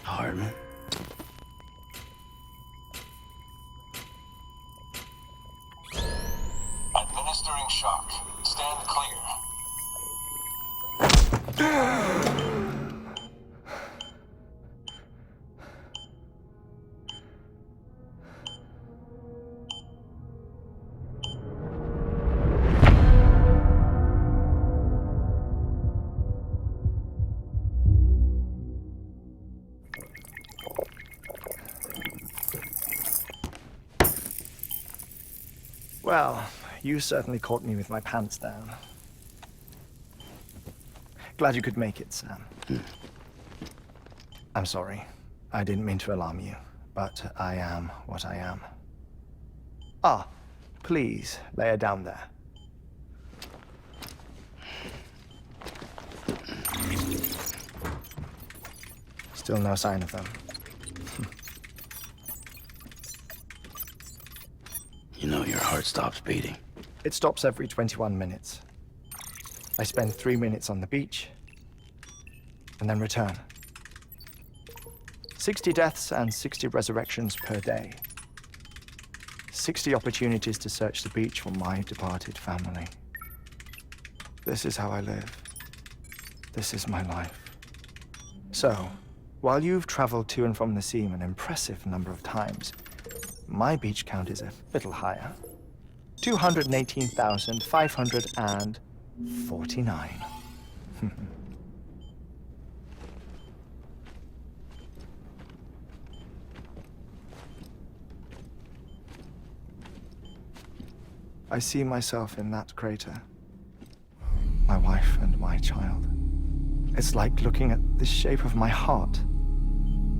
Hartman. Administering shock. Stand clear. Well, you certainly caught me with my pants down. Glad you could make it, Sam. I'm sorry. I didn't mean to alarm you, but I am what I am. Ah, please, lay her down there. Still no sign of them. You know your heart stops beating. It stops every 21 minutes. I spend 3 minutes on the beach, and then return. 60 deaths and 60 resurrections per day. 60 opportunities to search the beach for my departed family. This is how I live. This is my life. So, while you've traveled to and from the sea an impressive number of times, my beach count is a little higher. 218,549. I see myself in that crater. My wife and my child. It's like looking at the shape of my heart.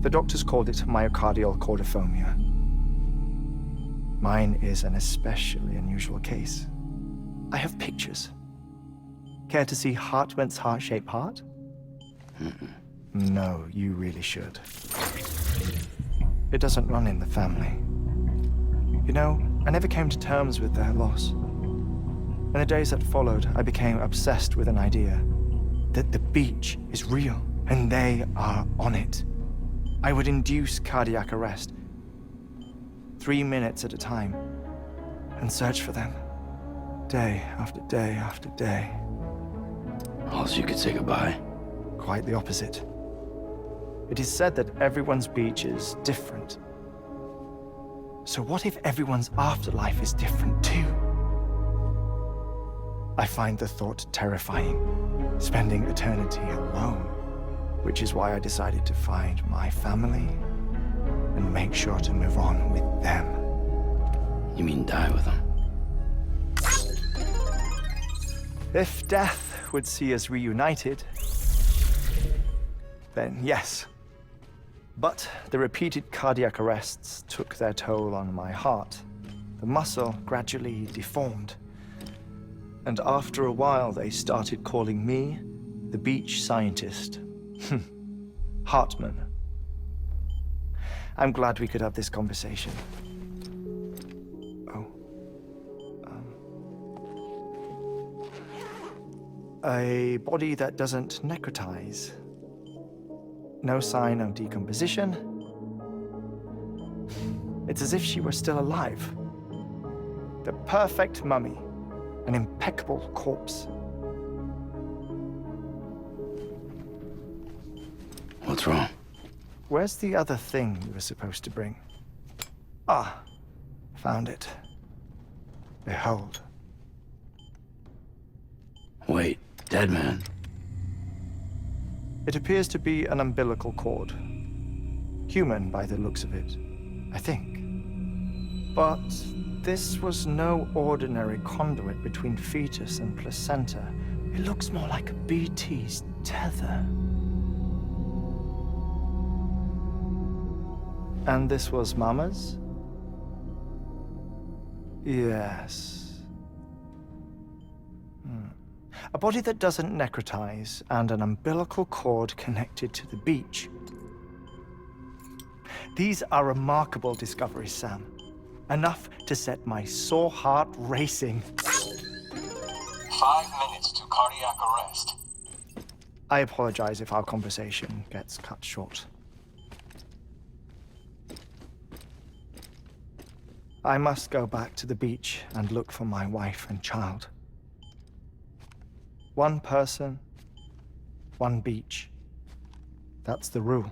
The doctors called it myocardial chordophobia. Mine is an especially unusual case. I have pictures. Care to see Hartman's heart-shaped heart? No, you really should. It doesn't run in the family. You know, I never came to terms with their loss. In the days that followed, I became obsessed with an idea that the beach is real and they are on it. I would induce cardiac arrest, 3 minutes at a time, and search for them, day after day after day. Also, you could say goodbye. Quite the opposite. It is said that everyone's beach is different. So what if everyone's afterlife is different too? I find the thought terrifying, spending eternity alone, which is why I decided to find my family and make sure to move on with them. You mean die with them? If death would see us reunited, then yes. But the repeated cardiac arrests took their toll on my heart. The muscle gradually deformed. And after a while, they started calling me the beach scientist. Hartman. I'm glad we could have this conversation. Oh. A body that doesn't necrotize. No sign of decomposition. It's as if she were still alive. The perfect mummy. An impeccable corpse. What's wrong? Where's the other thing you were supposed to bring? Ah, found it. Behold. Wait, dead man. It appears to be an umbilical cord. Human by the looks of it, I think. But this was no ordinary conduit between fetus and placenta. It looks more like a BT's tether. And this was Mama's? Yes. A body that doesn't necrotize and an umbilical cord connected to the beach. These are remarkable discoveries, Sam. Enough to set my sore heart racing. 5 minutes to cardiac arrest. I apologize if our conversation gets cut short. I must go back to the beach and look for my wife and child. One person, one beach. That's the rule.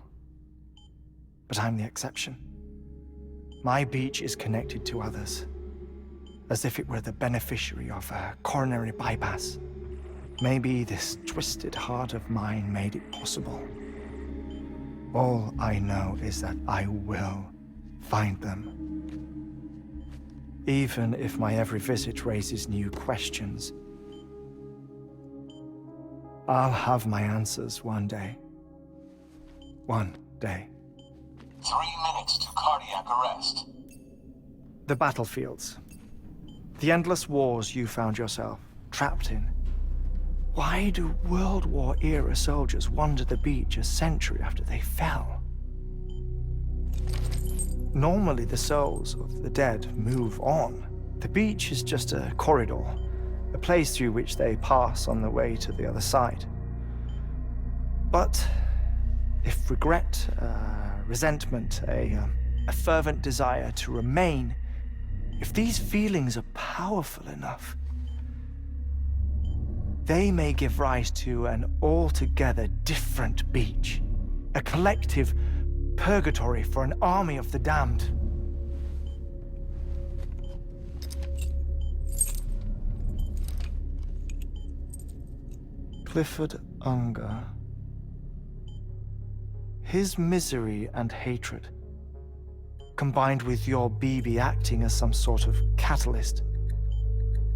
But I'm the exception. My beach is connected to others, as if it were the beneficiary of a coronary bypass. Maybe this twisted heart of mine made it possible. All I know is that I will find them. Even if my every visit raises new questions, I'll have my answers one day. One day. 3 minutes to cardiac arrest. The battlefields. The endless wars you found yourself trapped in. Why do World War-era soldiers wander the beach a century after they fell? Normally, the souls of the dead move on. The beach is just a corridor, a place through which they pass on the way to the other side. But if regret, resentment, a fervent desire to remain, if these feelings are powerful enough, they may give rise to an altogether different beach, a collective purgatory for an army of the damned. Clifford Unger. His misery and hatred, combined with your BB acting as some sort of catalyst,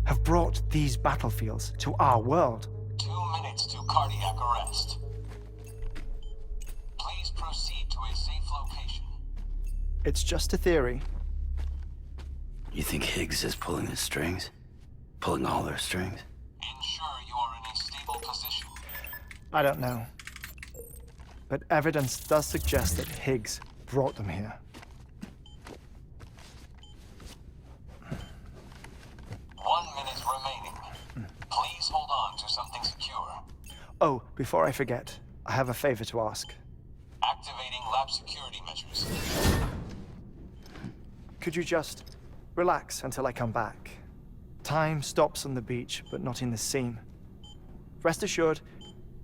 have brought these battlefields to our world. 2 minutes to cardiac arrest. Please proceed to a safe location. It's just a theory. You think Higgs is pulling the strings? Pulling all their strings? Ensure you are in a stable position. I don't know. But evidence does suggest that Higgs brought them here. 1 minute remaining. Please hold on to something secure. Oh, before I forget, I have a favor to ask. Activating lab security measures. Could you just relax until I come back? Time stops on the beach, but not in the scene. Rest assured,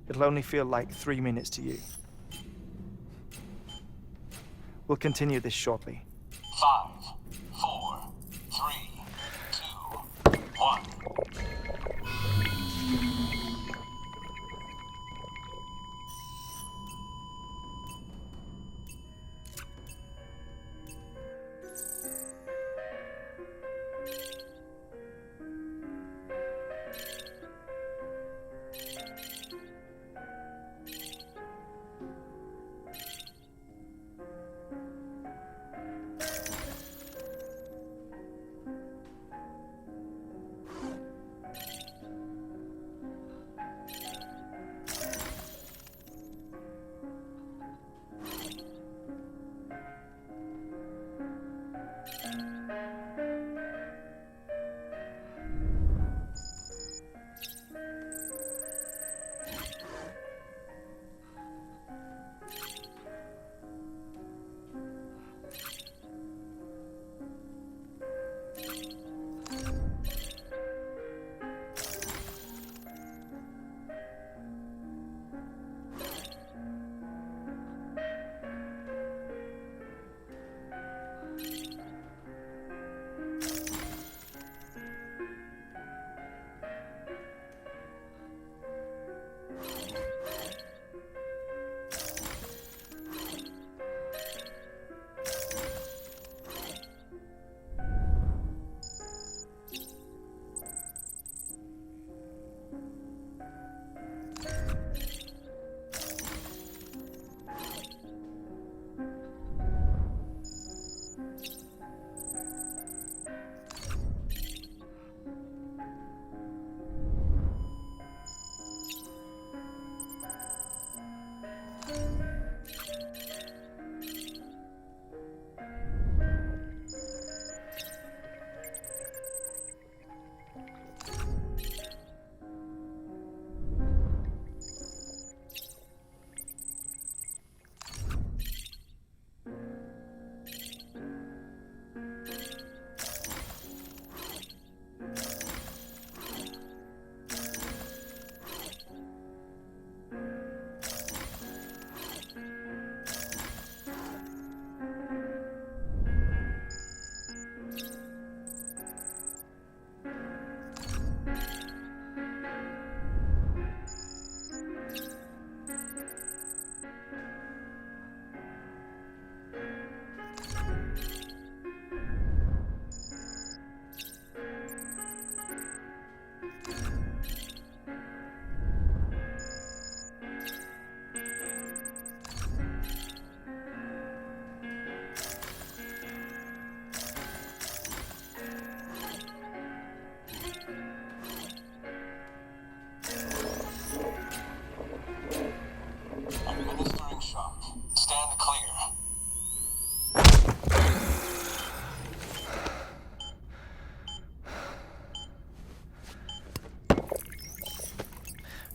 it'll only feel like 3 minutes to you. We'll continue this shortly. 5, 4, 3, 2, 1.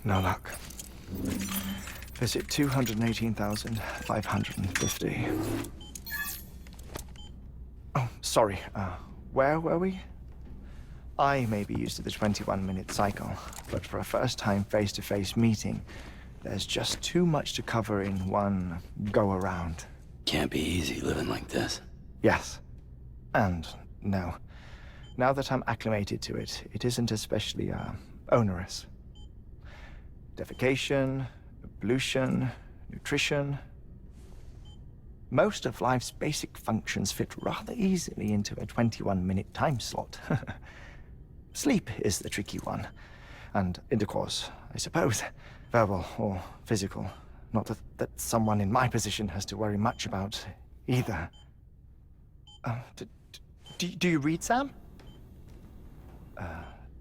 No luck. Visit 218,550. Oh, sorry. Where were we? I may be used to the 21-minute cycle, but for a first-time face-to-face meeting, there's just too much to cover in one go-around. Can't be easy living like this. Yes. And no. Now that I'm acclimated to it, it isn't especially, onerous. Defecation, ablution, nutrition. Most of life's basic functions fit rather easily into a 21-minute time slot. Sleep is the tricky one. And intercourse, I suppose. Verbal or physical. Not that someone in my position has to worry much about either. Do you read, Sam?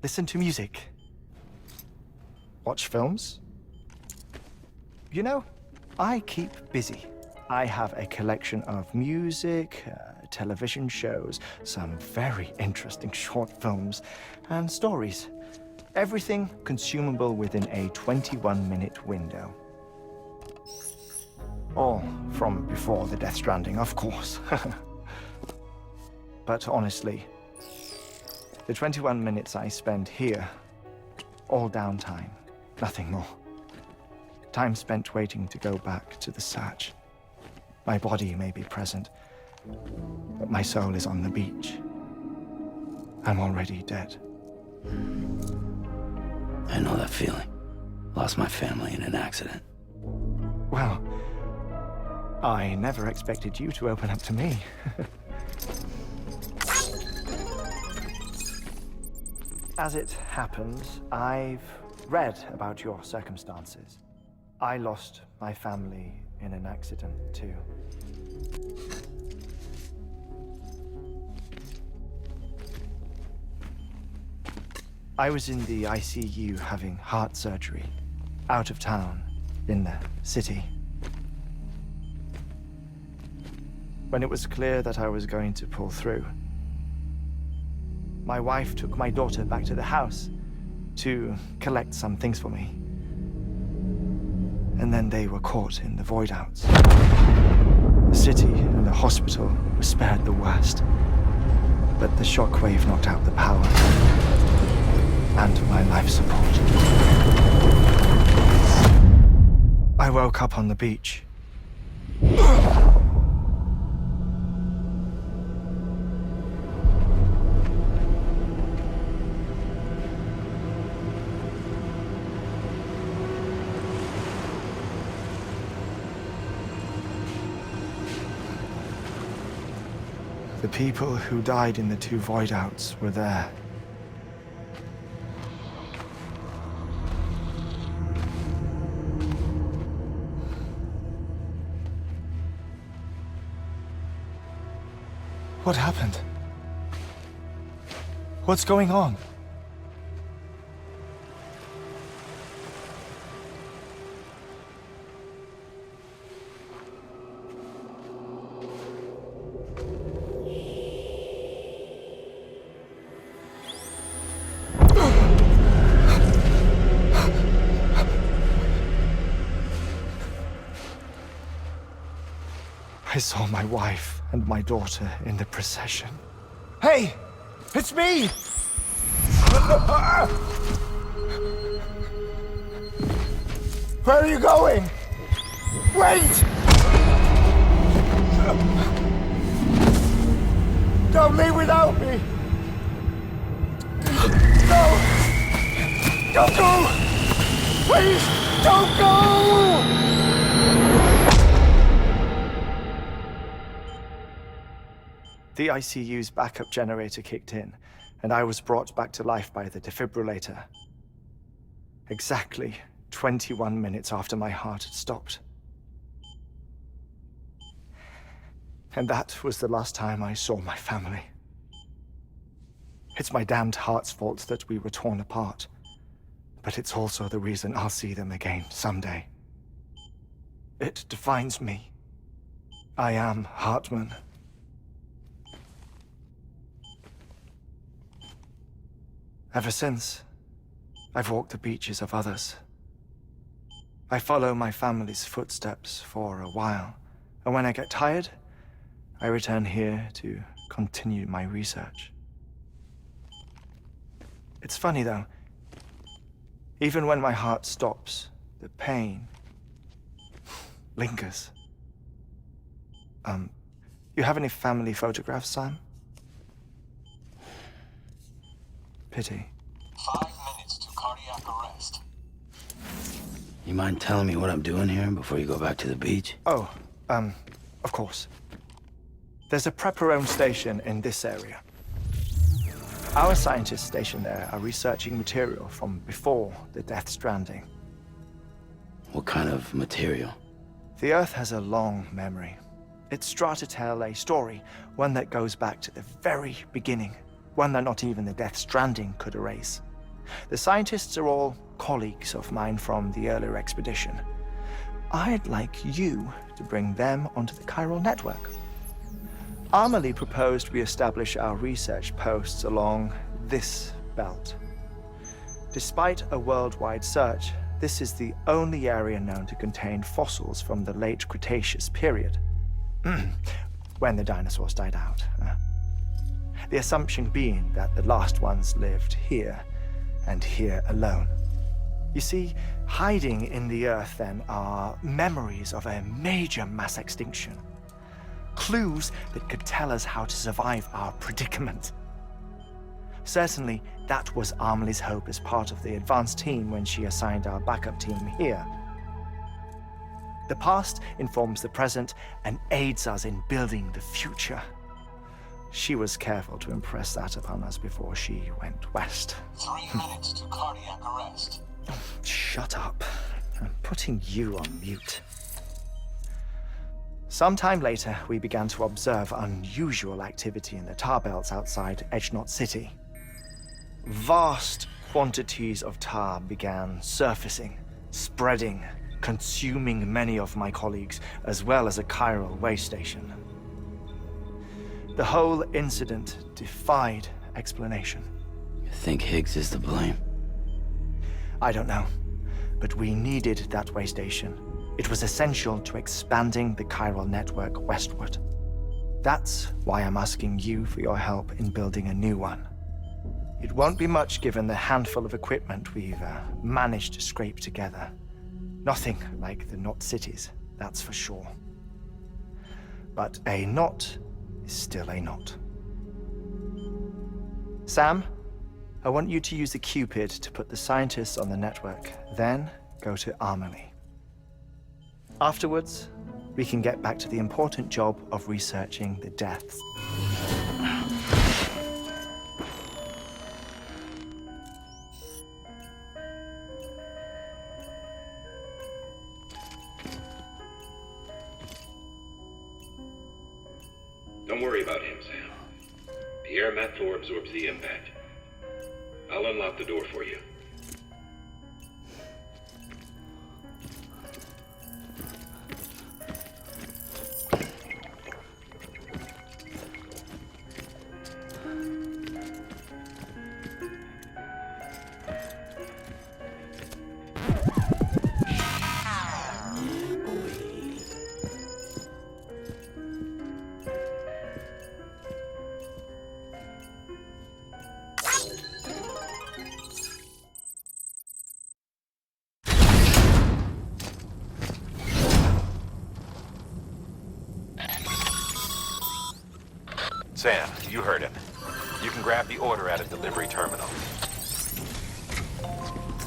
Listen to music. Watch films? You know, I keep busy. I have a collection of music, television shows, some very interesting short films, and stories. Everything consumable within a 21-minute window. All from before the Death Stranding, of course. But honestly, the 21 minutes I spend here, all downtime, nothing more. Time spent waiting to go back to the search. My body may be present, but my soul is on the beach. I'm already dead. I know that feeling. Lost my family in an accident. Well, I never expected you to open up to me. As it happens, I've read about your circumstances. I lost my family in an accident, too. I was in the ICU having heart surgery, out of town, in the city. When it was clear that I was going to pull through, my wife took my daughter back to the house to collect some things for me. And then they were caught in the void outs. The city and the hospital were spared the worst, but the shockwave knocked out the power and my life support. I woke up on the beach. The people who died in the two void outs were there. What happened? What's going on? I saw my wife and my daughter in the procession. Hey! It's me! Where are you going? Wait! Don't leave without me! No! Don't go! Please, don't go! The ICU's backup generator kicked in, and I was brought back to life by the defibrillator. Exactly 21 minutes after my heart had stopped. And that was the last time I saw my family. It's my damned heart's fault that we were torn apart, but it's also the reason I'll see them again someday. It defines me. I am Hartman. Ever since, I've walked the beaches of others, I follow my family's footsteps for a while, and when I get tired, I return here to continue my research. It's funny though. Even when my heart stops, the pain lingers. You have any family photographs, Sam? Pity. 5 minutes to cardiac arrest. You mind telling me what I'm doing here before you go back to the beach? Oh, of course. There's a Prepperone station in this area. Our scientists stationed there are researching material from before the Death Stranding. What kind of material? The Earth has a long memory. It's trying to tell a story, one that goes back to the very beginning, one that not even the Death Stranding could erase. The scientists are all colleagues of mine from the earlier expedition. I'd like you to bring them onto the chiral network. Amelie proposed we establish our research posts along this belt. Despite a worldwide search, this is the only area known to contain fossils from the late Cretaceous period, when the dinosaurs died out. The assumption being that the last ones lived here, and here alone. You see, hiding in the Earth then are memories of a major mass extinction. Clues that could tell us how to survive our predicament. Certainly, that was Amelie's hope as part of the advanced team when she assigned our backup team here. The past informs the present and aids us in building the future. She was careful to impress that upon us before she went west. 3 minutes to cardiac arrest. Shut up. I'm putting you on mute. Sometime later, we began to observe unusual activity in the tar belts outside Edgenot City. Vast quantities of tar began surfacing, spreading, consuming many of my colleagues, as well as a chiral way station. The whole incident defied explanation. You think Higgs is to blame? I don't know, but we needed that way station. It was essential to expanding the chiral network westward. That's why I'm asking you for your help in building a new one. It won't be much given the handful of equipment we've managed to scrape together. Nothing like the knot cities, that's for sure. But a knot is still a knot. Sam, I want you to use the Cupid to put the scientists on the network, then go to Amelie. Afterwards, we can get back to the important job of researching the deaths. Don't worry about him, Sam. The air mat floor absorbs the impact. I'll unlock the door for you. Sam, you heard him. You can grab the order at a delivery terminal.